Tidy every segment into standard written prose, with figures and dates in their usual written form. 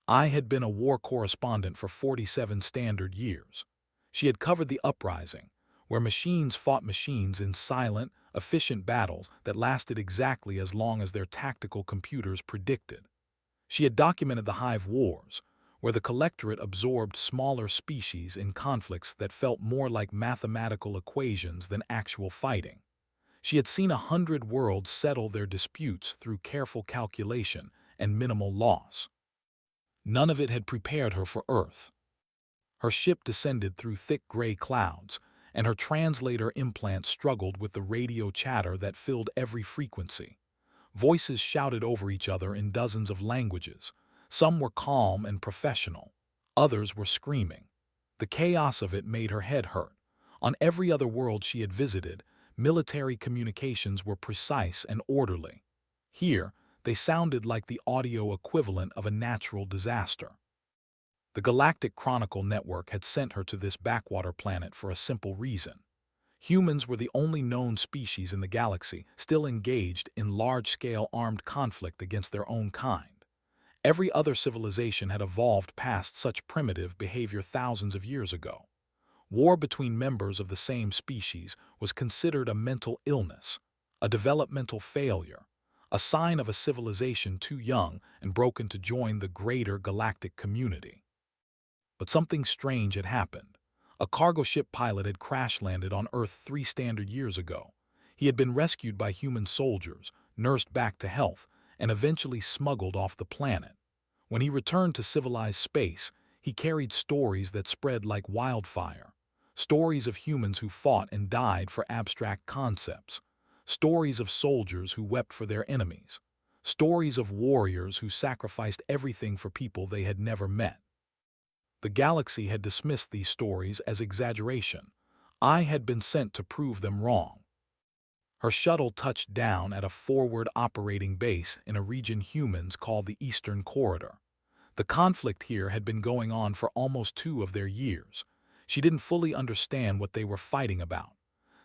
I had been a war correspondent for 47 standard years. She had covered the uprising, where machines fought machines in silent, efficient battles that lasted exactly as long as their tactical computers predicted. She had documented the Hive Wars, where the Collectorate absorbed smaller species in conflicts that felt more like mathematical equations than actual fighting. She had seen 100 worlds settle their disputes through careful calculation and minimal loss. None of it had prepared her for Earth. Her ship descended through thick gray clouds, and her translator implant struggled with the radio chatter that filled every frequency. Voices shouted over each other in dozens of languages. Some were calm and professional. Others were screaming. The chaos of it made her head hurt. On every other world she had visited, military communications were precise and orderly. Here, they sounded like the audio equivalent of a natural disaster. The Galactic Chronicle Network had sent her to this backwater planet for a simple reason. Humans were the only known species in the galaxy still engaged in large-scale armed conflict against their own kind. Every other civilization had evolved past such primitive behavior thousands of years ago. War between members of the same species was considered a mental illness, a developmental failure, a sign of a civilization too young and broken to join the greater galactic community. But something strange had happened. A cargo ship pilot had crash-landed on Earth 3 standard years ago. He had been rescued by human soldiers, nursed back to health, and eventually smuggled off the planet. When he returned to civilized space, he carried stories that spread like wildfire. Stories of humans who fought and died for abstract concepts. Stories of soldiers who wept for their enemies. Stories of warriors who sacrificed everything for people they had never met. The galaxy had dismissed these stories as exaggeration. I had been sent to prove them wrong. Her shuttle touched down at a forward operating base in a region humans call the Eastern Corridor. The conflict here had been going on for almost 2 of their years. She didn't fully understand what they were fighting about.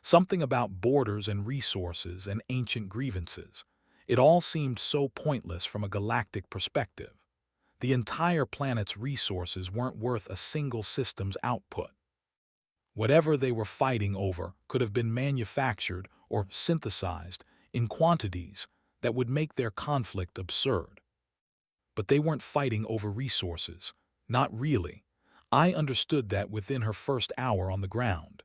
Something about borders and resources and ancient grievances. It all seemed so pointless from a galactic perspective. The entire planet's resources weren't worth a single system's output. Whatever they were fighting over could have been manufactured or synthesized in quantities that would make their conflict absurd. But they weren't fighting over resources. Not really. I understood that within her first hour on the ground.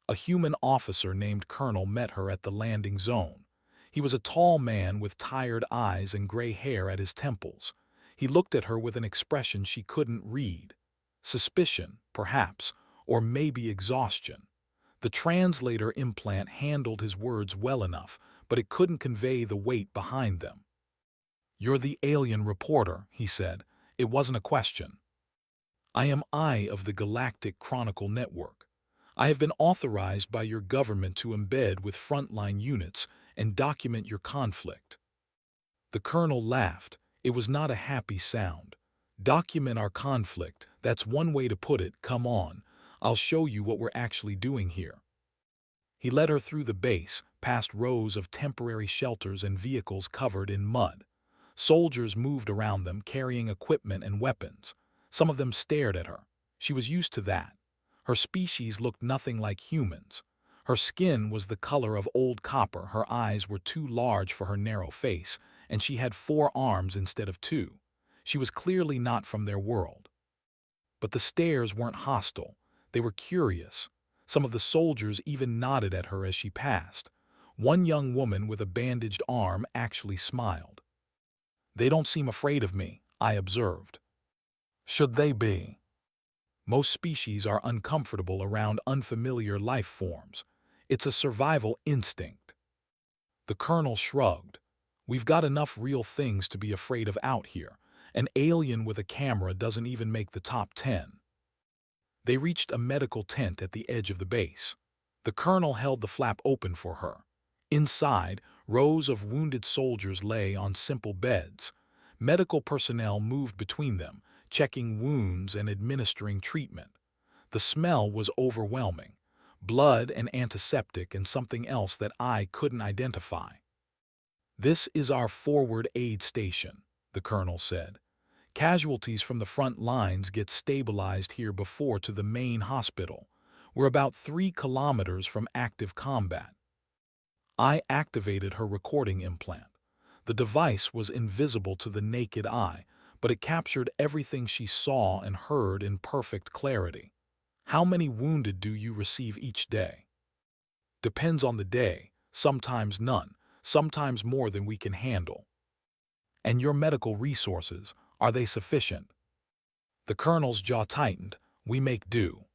A human officer named Colonel met her at the landing zone. He was a tall man with tired eyes and gray hair at his temples. He looked at her with an expression she couldn't read. Suspicion, perhaps, or maybe exhaustion. The translator implant handled his words well enough, but it couldn't convey the weight behind them. "You're the alien reporter," he said. It wasn't a question. "I am of the Galactic Chronicle Network. I have been authorized by your government to embed with frontline units and document your conflict." The colonel laughed. It was not a happy sound. "Document our conflict, that's one way to put it, come on. I'll show you what we're actually doing here." He led her through the base, past rows of temporary shelters and vehicles covered in mud. Soldiers moved around them carrying equipment and weapons. Some of them stared at her. She was used to that. Her species looked nothing like humans. Her skin was the color of old copper, her eyes were too large for her narrow face, and she had 4 arms instead of 2. She was clearly not from their world. But the stares weren't hostile. They were curious. Some of the soldiers even nodded at her as she passed. One young woman with a bandaged arm actually smiled. "They don't seem afraid of me," I observed. "Should they be? Most species are uncomfortable around unfamiliar life forms. It's a survival instinct." The colonel shrugged. "We've got enough real things to be afraid of out here. An alien with a camera doesn't even make the top 10. They reached a medical tent at the edge of the base. The colonel held the flap open for her. Inside, rows of wounded soldiers lay on simple beds. Medical personnel moved between them, checking wounds and administering treatment. The smell was overwhelming. Blood and antiseptic and something else that I couldn't identify. "This is our forward aid station," the colonel said. Casualties from the front lines get stabilized here before to the main hospital. We're about 3 kilometers from active combat. I activated her recording implant. The device was invisible to the naked eye, but it captured everything she saw and heard in perfect clarity. How many wounded do you receive each day? Depends on the day, sometimes none, sometimes more than we can handle. And your medical resources, are they sufficient? The colonel's jaw tightened. We make do.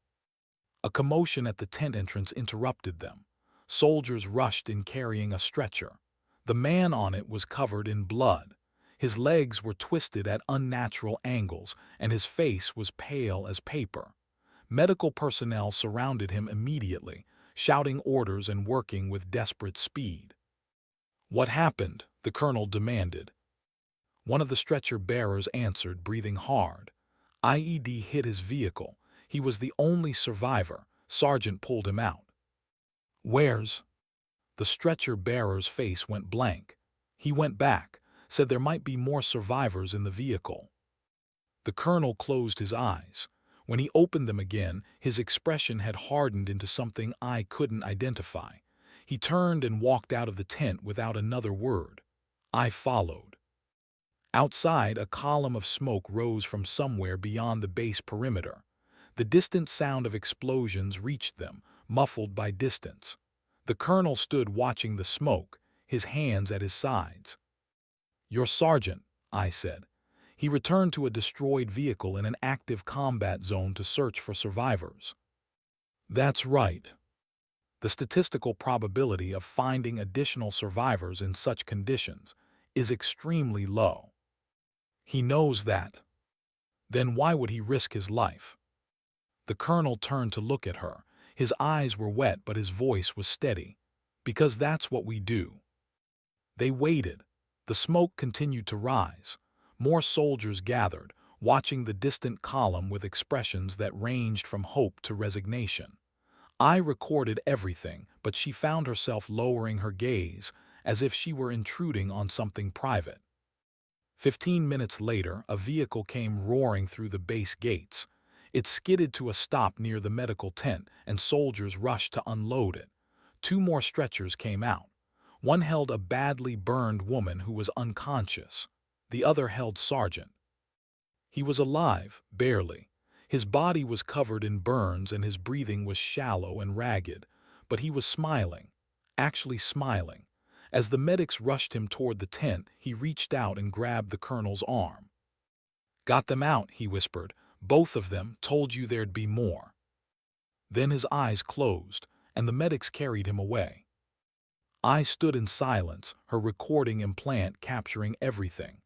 A commotion at the tent entrance interrupted them. Soldiers rushed in carrying a stretcher. The man on it was covered in blood. His legs were twisted at unnatural angles, and his face was pale as paper. Medical personnel surrounded him immediately, shouting orders and working with desperate speed. "What happened?" the colonel demanded. One of the stretcher bearers answered, breathing hard. IED hit his vehicle. He was the only survivor. Sergeant pulled him out. "Where's?" The stretcher bearer's face went blank. He went back, said there might be more survivors in the vehicle. The colonel closed his eyes. When he opened them again, his expression had hardened into something I couldn't identify. He turned and walked out of the tent without another word. I followed. Outside, a column of smoke rose from somewhere beyond the base perimeter. The distant sound of explosions reached them, muffled by distance. The colonel stood watching the smoke, his hands at his sides. "Your sergeant," I said. He returned to a destroyed vehicle in an active combat zone to search for survivors. That's right. The statistical probability of finding additional survivors in such conditions is extremely low. He knows that. Then why would he risk his life? The colonel turned to look at her. His eyes were wet, but his voice was steady. "Because that's what we do." They waited. The smoke continued to rise. More soldiers gathered, watching the distant column with expressions that ranged from hope to resignation. I recorded everything, but she found herself lowering her gaze, as if she were intruding on something private. 15 minutes later, a vehicle came roaring through the base gates. It skidded to a stop near the medical tent, and soldiers rushed to unload it. 2 more stretchers came out. One held a badly burned woman who was unconscious. The other held Sergeant. He was alive, barely. His body was covered in burns and his breathing was shallow and ragged, but he was smiling, actually smiling. As the medics rushed him toward the tent, he reached out and grabbed the colonel's arm. "Got them out," he whispered. "Both of them. Told you there'd be more." Then his eyes closed, and the medics carried him away. I stood in silence, her recording implant capturing everything.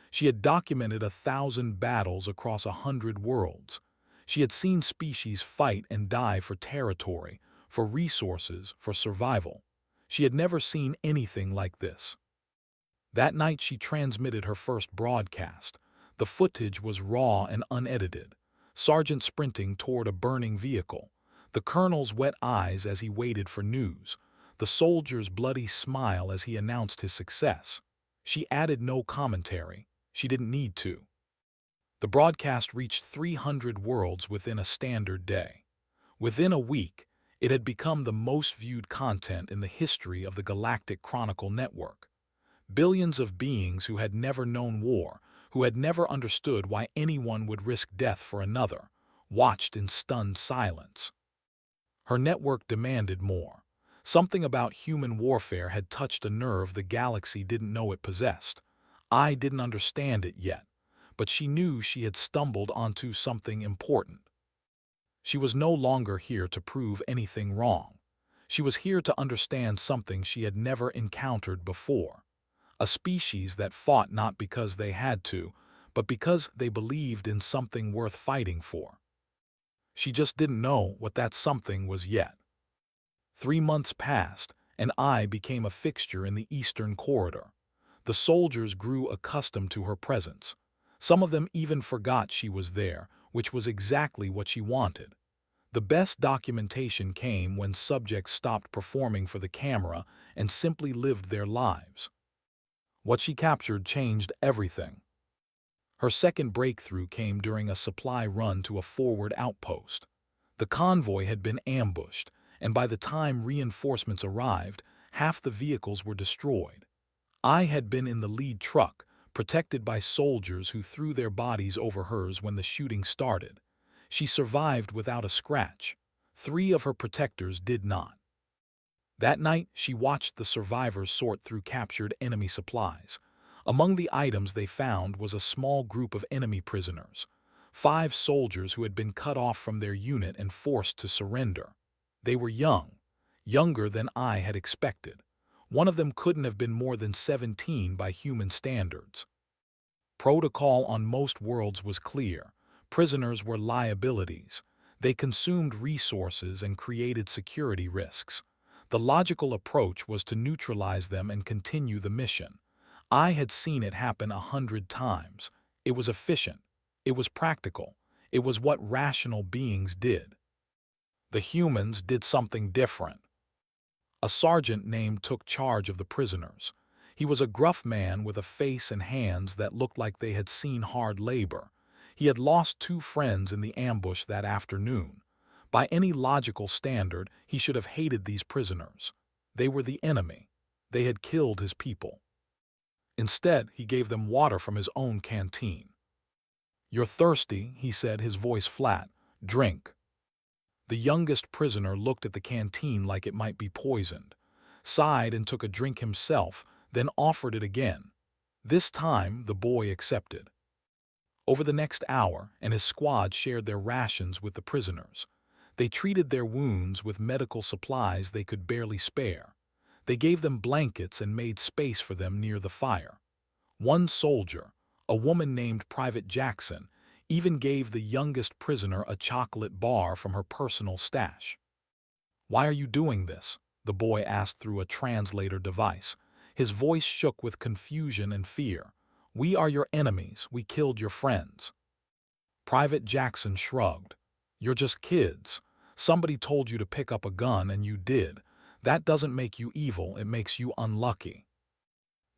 She had documented 1,000 battles across 100 worlds. She had seen species fight and die for territory, for resources, for survival. She had never seen anything like this. That night she transmitted her first broadcast. The footage was raw and unedited. Sergeant sprinting toward a burning vehicle. The colonel's wet eyes as he waited for news. The soldier's bloody smile as he announced his success. She added no commentary. She didn't need to. The broadcast reached 300 worlds within a standard day. Within a week, it had become the most viewed content in the history of the Galactic Chronicle network. Billions of beings who had never known war, who had never understood why anyone would risk death for another, watched in stunned silence. Her network demanded more. Something about human warfare had touched a nerve the galaxy didn't know it possessed. I didn't understand it yet, but she knew she had stumbled onto something important. She was no longer here to prove anything wrong. She was here to understand something she had never encountered before. A species that fought not because they had to, but because they believed in something worth fighting for. She just didn't know what that something was yet. 3 months passed, and I became a fixture in the Eastern Corridor. The soldiers grew accustomed to her presence. Some of them even forgot she was there, which was exactly what she wanted. The best documentation came when subjects stopped performing for the camera and simply lived their lives. What she captured changed everything. Her second breakthrough came during a supply run to a forward outpost. The convoy had been ambushed, and by the time reinforcements arrived, half the vehicles were destroyed. I had been in the lead truck, protected by soldiers who threw their bodies over hers when the shooting started. She survived without a scratch. 3 of her protectors did not. That night, she watched the survivors sort through captured enemy supplies. Among the items they found was a small group of enemy prisoners, 5 soldiers who had been cut off from their unit and forced to surrender. They were young, younger than I had expected. One of them couldn't have been more than 17 by human standards. Protocol on most worlds was clear. Prisoners were liabilities. They consumed resources and created security risks. The logical approach was to neutralize them and continue the mission. I had seen it happen 100 times. It was efficient. It was practical. It was what rational beings did. The humans did something different. A sergeant named took charge of the prisoners. He was a gruff man with a face and hands that looked like they had seen hard labor. He had lost 2 friends in the ambush that afternoon. By any logical standard, he should have hated these prisoners. They were the enemy. They had killed his people. Instead, he gave them water from his own canteen. "You're thirsty," he said, his voice flat. "Drink." The youngest prisoner looked at the canteen like it might be poisoned, sighed and took a drink himself, then offered it again. This time, the boy accepted. Over the next hour, and his squad shared their rations with the prisoners. They treated their wounds with medical supplies they could barely spare. They gave them blankets and made space for them near the fire. One soldier, a woman named Private Jackson, even gave the youngest prisoner a chocolate bar from her personal stash. "Why are you doing this?" the boy asked through a translator device. His voice shook with confusion and fear. "We are your enemies. We killed your friends." Private Jackson shrugged. "You're just kids. Somebody told you to pick up a gun and you did. That doesn't make you evil, it makes you unlucky.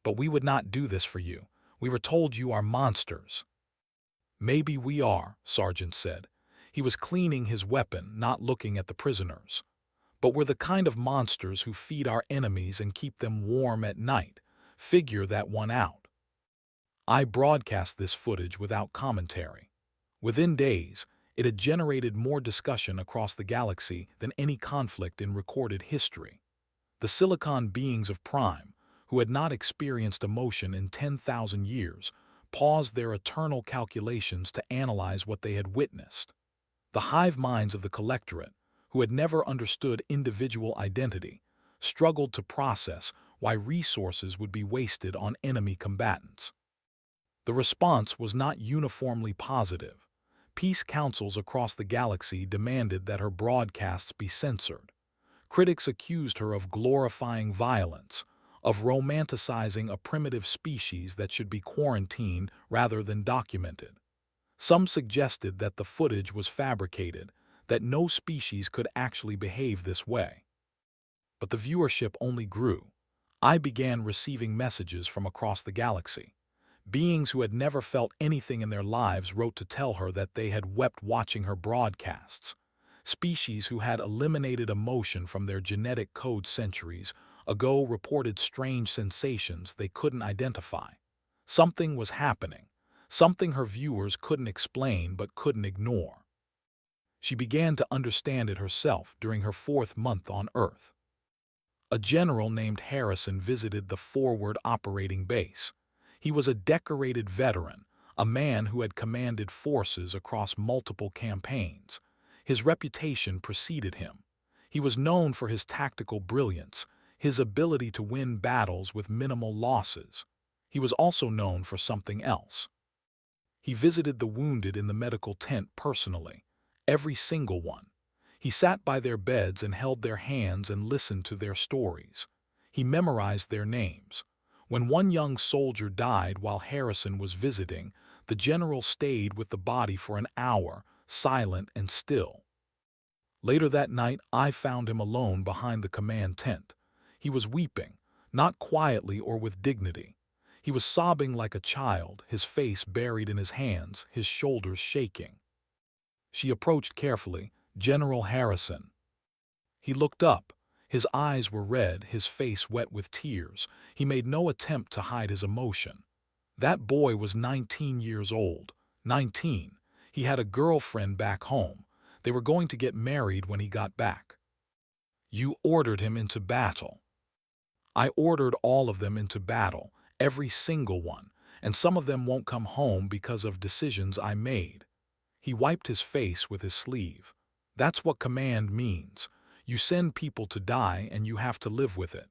But we would not do this for you. We were told you are monsters." "Maybe we are," Sergeant said. He was cleaning his weapon, not looking at the prisoners. "But we're the kind of monsters who feed our enemies and keep them warm at night. Figure that one out." I broadcast this footage without commentary. Within days, it had generated more discussion across the galaxy than any conflict in recorded history. The Silicon beings of Prime, who had not experienced emotion in 10,000 years, paused their eternal calculations to analyze what they had witnessed. The hive minds of the collectorate, who had never understood individual identity, struggled to process why resources would be wasted on enemy combatants. The response was not uniformly positive. Peace councils across the galaxy demanded that her broadcasts be censored. Critics accused her of glorifying violence, of romanticizing a primitive species that should be quarantined rather than documented. Some suggested that the footage was fabricated, that no species could actually behave this way. But the viewership only grew. I began receiving messages from across the galaxy. Beings who had never felt anything in their lives wrote to tell her that they had wept watching her broadcasts. Species who had eliminated emotion from their genetic code centuries ago reported strange sensations they couldn't identify. Something was happening, something her viewers couldn't explain but couldn't ignore. She began to understand it herself during her 4th month on Earth. A general named Harrison visited the forward operating base. He was a decorated veteran, a man who had commanded forces across multiple campaigns. His reputation preceded him. He was known for his tactical brilliance, his ability to win battles with minimal losses. He was also known for something else. He visited the wounded in the medical tent personally, every single one. He sat by their beds and held their hands and listened to their stories. He memorized their names. When one young soldier died while Harrison was visiting, the general stayed with the body for an hour, silent and still. Later that night, I found him alone behind the command tent. He was weeping, not quietly or with dignity. He was sobbing like a child, his face buried in his hands, his shoulders shaking. She approached carefully. "General Harrison." He looked up. His eyes were red, his face wet with tears. He made no attempt to hide his emotion. That boy was 19 years old. 19. He had a girlfriend back home. They were going to get married when he got back. "You ordered him into battle." "I ordered all of them into battle, every single one, and some of them won't come home because of decisions I made." He wiped his face with his sleeve. "That's what command means. You send people to die and you have to live with it."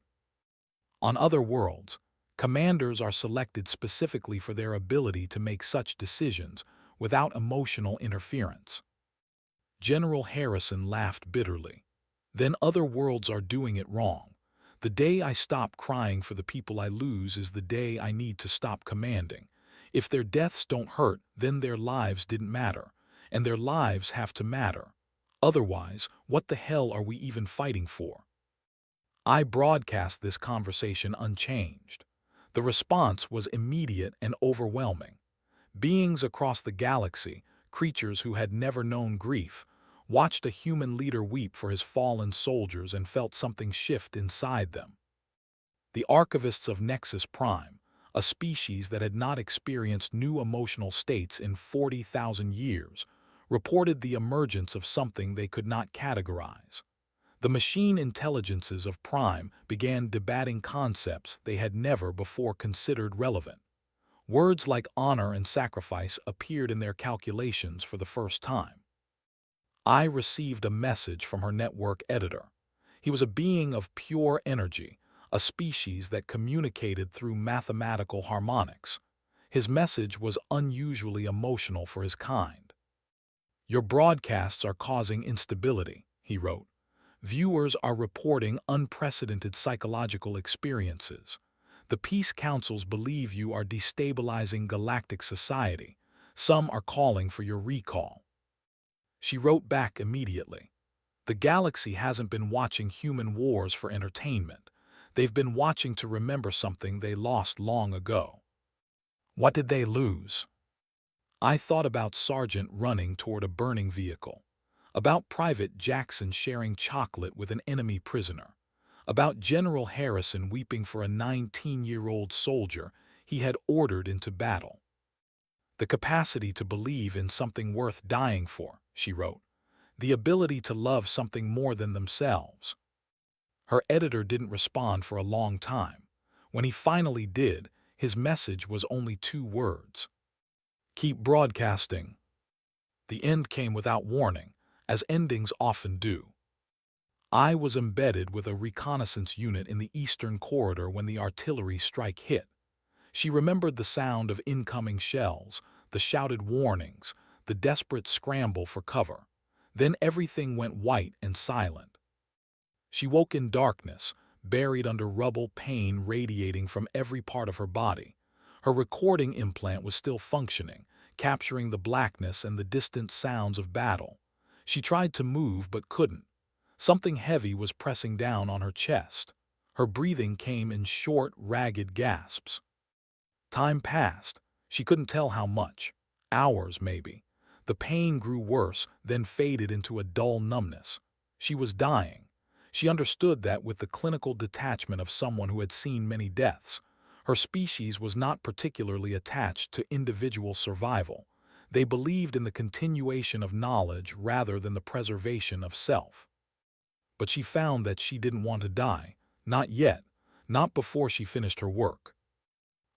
On other worlds, commanders are selected specifically for their ability to make such decisions without emotional interference. General Harrison laughed bitterly. "Then other worlds are doing it wrong. The day I stop crying for the people I lose is the day I need to stop commanding. If their deaths don't hurt, then their lives didn't matter, and their lives have to matter. Otherwise, what the hell are we even fighting for?" I broadcast this conversation unchanged. The response was immediate and overwhelming. Beings across the galaxy, creatures who had never known grief, watched a human leader weep for his fallen soldiers and felt something shift inside them. The archivists of Nexus Prime, a species that had not experienced new emotional states in 40,000 years, reported the emergence of something they could not categorize. The machine intelligences of Prime began debating concepts they had never before considered relevant. Words like honor and sacrifice appeared in their calculations for the first time. I received a message from her network editor. He was a being of pure energy, a species that communicated through mathematical harmonics. His message was unusually emotional for his kind. "Your broadcasts are causing instability," he wrote. "Viewers are reporting unprecedented psychological experiences. The peace councils believe you are destabilizing galactic society. Some are calling for your recall." She wrote back immediately. "The galaxy hasn't been watching human wars for entertainment. They've been watching to remember something they lost long ago." What did they lose? I thought about Sergeant running toward a burning vehicle, about Private Jackson sharing chocolate with an enemy prisoner, about General Harrison weeping for a 19-year-old soldier he had ordered into battle. "The capacity to believe in something worth dying for," she wrote. "The ability to love something more than themselves." Her editor didn't respond for a long time. When he finally did, his message was only 2 words. "Keep broadcasting." The end came without warning, as endings often do. I was embedded with a reconnaissance unit in the eastern corridor when the artillery strike hit. She remembered the sound of incoming shells, the shouted warnings, the desperate scramble for cover. Then everything went white and silent. She woke in darkness, buried under rubble, pain radiating from every part of her body. Her recording implant was still functioning, capturing the blackness and the distant sounds of battle. She tried to move but couldn't. Something heavy was pressing down on her chest. Her breathing came in short, ragged gasps. Time passed. She couldn't tell how much. Hours, maybe. The pain grew worse, then faded into a dull numbness. She was dying. She understood that with the clinical detachment of someone who had seen many deaths. Her species was not particularly attached to individual survival. They believed in the continuation of knowledge rather than the preservation of self. But she found that she didn't want to die. Not yet. Not before she finished her work.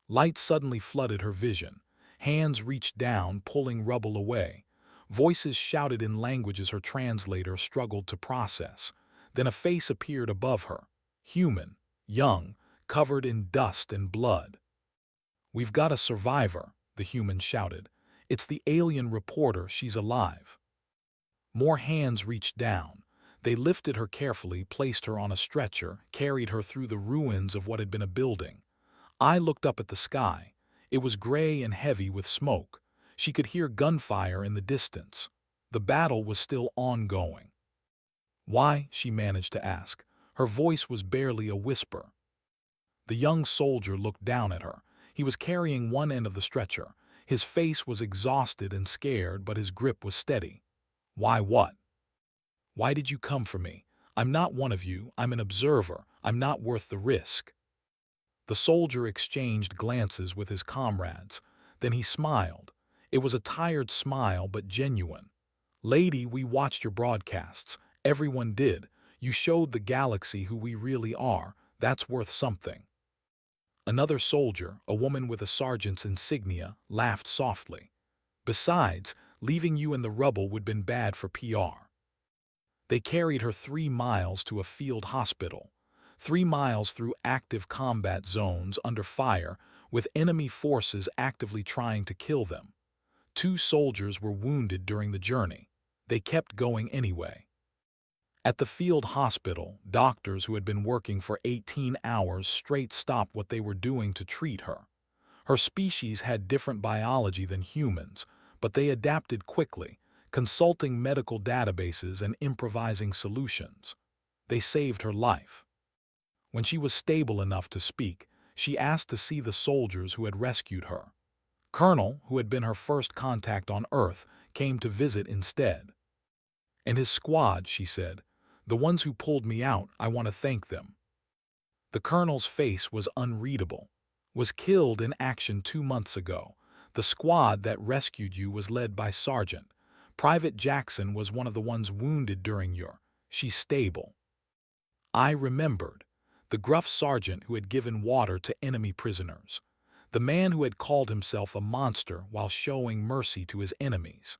Light suddenly flooded her vision. Hands reached down, pulling rubble away. Voices shouted in languages her translator struggled to process. Then a face appeared above her. Human, young, covered in dust and blood. "We've got a survivor," the human shouted. "It's the alien reporter. She's alive." More hands reached down. They lifted her carefully, placed her on a stretcher, carried her through the ruins of what had been a building. I looked up at the sky. It was gray and heavy with smoke. She could hear gunfire in the distance. The battle was still ongoing. "Why?" she managed to ask. Her voice was barely a whisper. The young soldier looked down at her. He was carrying one end of the stretcher. His face was exhausted and scared, but his grip was steady. "Why what? Why did you come for me? I'm not one of you. I'm an observer. I'm not worth the risk." The soldier exchanged glances with his comrades. Then he smiled. It was a tired smile, but genuine. "Lady, we watched your broadcasts. Everyone did. You showed the galaxy who we really are. That's worth something." Another soldier, a woman with a sergeant's insignia, laughed softly. "Besides, leaving you in the rubble would have been bad for PR." They carried her 3 miles to a field hospital, 3 miles through active combat zones under fire, with enemy forces actively trying to kill them. 2 soldiers were wounded during the journey. They kept going anyway. At the field hospital, doctors who had been working for 18 hours straight stopped what they were doing to treat her. Her species had different biology than humans, but they adapted quickly, consulting medical databases and improvising solutions. They saved her life. When she was stable enough to speak, she asked to see the soldiers who had rescued her. Colonel, who had been her first contact on Earth, came to visit instead. "And his squad," she said. "The ones who pulled me out, I want to thank them." The colonel's face was unreadable. "Was killed in action 2 months ago. The squad that rescued you was led by Sergeant. Private Jackson was one of the ones wounded during your..." She's stable. I remembered. The gruff sergeant who had given water to enemy prisoners. The man who had called himself a monster while showing mercy to his enemies.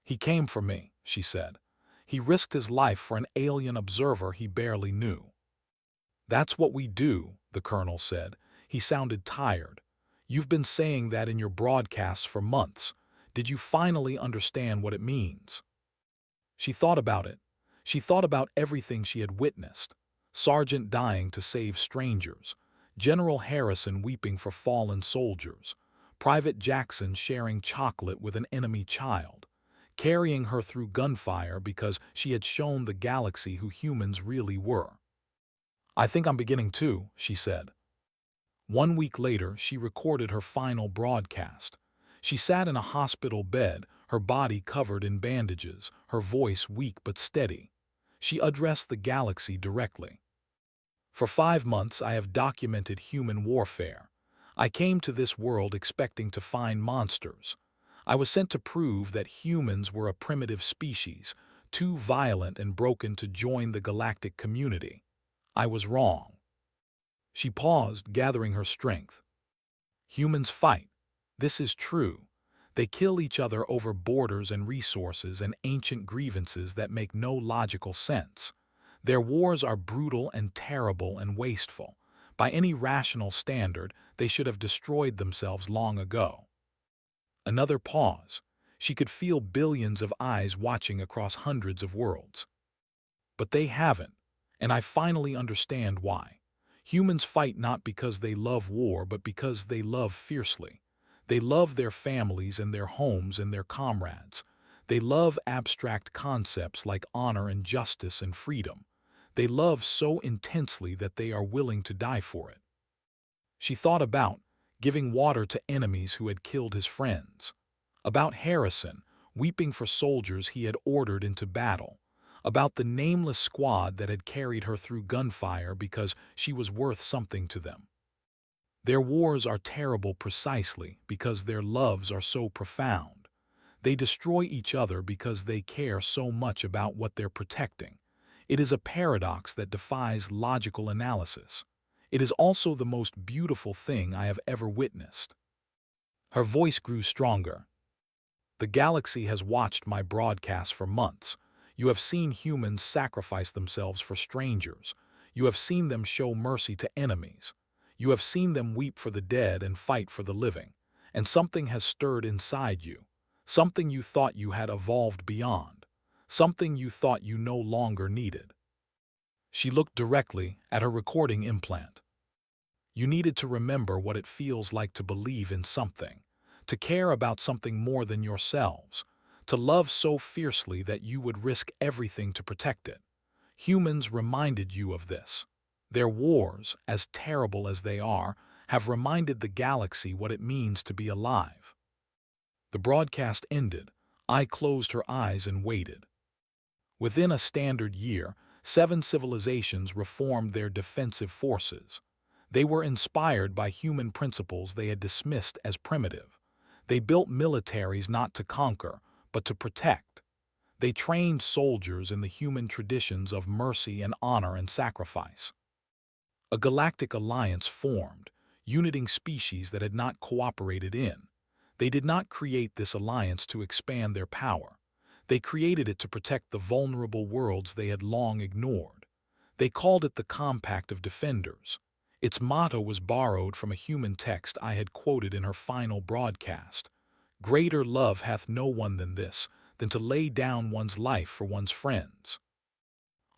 "He came for me," she said. "He risked his life for an alien observer he barely knew." "That's what we do," the colonel said. He sounded tired. "You've been saying that in your broadcasts for months. Did you finally understand what it means?" She thought about it. She thought about everything she had witnessed. Sergeant dying to save strangers. General Harrison weeping for fallen soldiers. Private Jackson sharing chocolate with an enemy child. Carrying her through gunfire because she had shown the galaxy who humans really were. "I think I'm beginning to," she said. 1 week later, she recorded her final broadcast. She sat in a hospital bed, her body covered in bandages, her voice weak but steady. She addressed the galaxy directly. "For 5 months I have documented human warfare. I came to this world expecting to find monsters. I was sent to prove that humans were a primitive species, too violent and broken to join the galactic community. I was wrong." She paused, gathering her strength. "Humans fight. This is true. They kill each other over borders and resources and ancient grievances that make no logical sense. Their wars are brutal and terrible and wasteful. By any rational standard, they should have destroyed themselves long ago." Another pause. She could feel billions of eyes watching across hundreds of worlds. "But they haven't, and I finally understand why. Humans fight not because they love war, but because they love fiercely. They love their families and their homes and their comrades. They love abstract concepts like honor and justice and freedom. They love so intensely that they are willing to die for it." She thought about giving water to enemies who had killed his friends. About Harrison, weeping for soldiers he had ordered into battle. About the nameless squad that had carried her through gunfire because she was worth something to them. Their wars are terrible precisely because their loves are so profound. They destroy each other because they care so much about what they're protecting. It is a paradox that defies logical analysis. It is also the most beautiful thing I have ever witnessed. Her voice grew stronger. "The galaxy has watched my broadcasts for months. You have seen humans sacrifice themselves for strangers. You have seen them show mercy to enemies. You have seen them weep for the dead and fight for the living. And something has stirred inside you. Something you thought you had evolved beyond. Something you thought you no longer needed." She looked directly at her recording implant. "You needed to remember what it feels like to believe in something, to care about something more than yourselves, to love so fiercely that you would risk everything to protect it. Humans reminded you of this. Their wars, as terrible as they are, have reminded the galaxy what it means to be alive. The broadcast ended. I closed her eyes and waited. Within a standard year, 7 civilizations reformed their defensive forces. They were inspired by human principles they had dismissed as primitive. They built militaries not to conquer, but to protect. They trained soldiers in the human traditions of mercy and honor and sacrifice. A galactic alliance formed, uniting species that had not cooperated in. They did not create this alliance to expand their power. They created it to protect the vulnerable worlds they had long ignored. They called it the Compact of Defenders. Its motto was borrowed from a human text I had quoted in her final broadcast. "Greater love hath no one than this, than to lay down one's life for one's friends."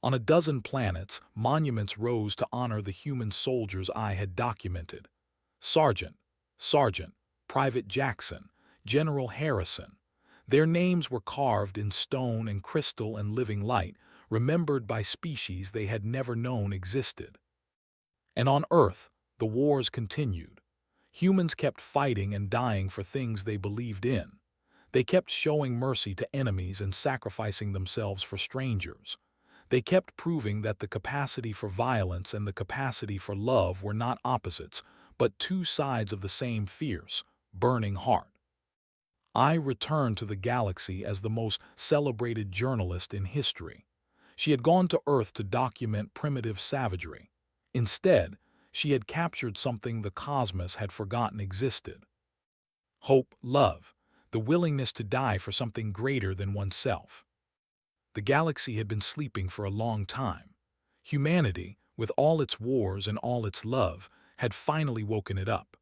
On a dozen planets, monuments rose to honor the human soldiers I had documented. Sergeant, Private Jackson, General Harrison. Their names were carved in stone and crystal and living light, remembered by species they had never known existed. And on Earth, the wars continued. Humans kept fighting and dying for things they believed in. They kept showing mercy to enemies and sacrificing themselves for strangers. They kept proving that the capacity for violence and the capacity for love were not opposites, but two sides of the same fierce, burning heart. I returned to the galaxy as the most celebrated journalist in history. She had gone to Earth to document primitive savagery. Instead, she had captured something the cosmos had forgotten existed. Hope, love, the willingness to die for something greater than oneself. The galaxy had been sleeping for a long time. Humanity, with all its wars and all its love, had finally woken it up.